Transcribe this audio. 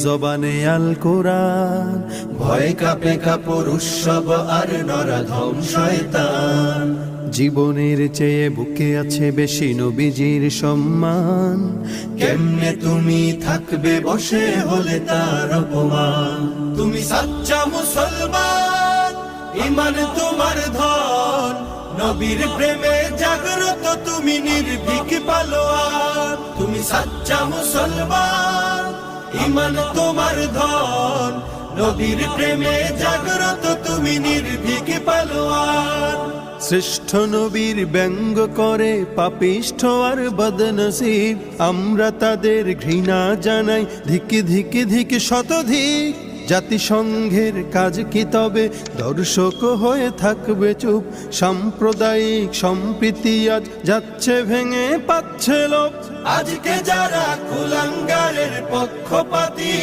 জবানে আল কোরআন, ভয় কাপে কাপড় উৎসব আর নরাধম শয়তান। জীবনের চেয়ে বুকে আছে বেশি নবীজির সম্মান। কেমনে তুমি থাকবে বসে হলে তার অপমান। তুমি সাচ্চা মুসলমান, ইমান তোমার ধন, নবীর প্রেমে জাগ্রত তুমি নির্ভীক পালোয়ান। তুমি সাচ্চা মুসলমান, ইমান তোমার ধন, নবীর প্রেমে জাগ্রত তুমি নির্ভীক পালোয়ান। শ্রেষ্ঠ নবীর ব্যঙ্গ করে পাপিষ্ঠ আর বদনসিব, আমরা তাদের ঘৃণা জানাই ধিকে ধিকে ধিকে শতধিক। জাতিসংঘের কাজ কি তবে দর্শক হয়ে থাকবে চুপ? সাম্প্রদায়িক সম্প্রীতি আজ যাচ্ছে ভেঙে, পাচ্ছে লোক। আজকে যারা কুলাঙ্গারের পক্ষপাতী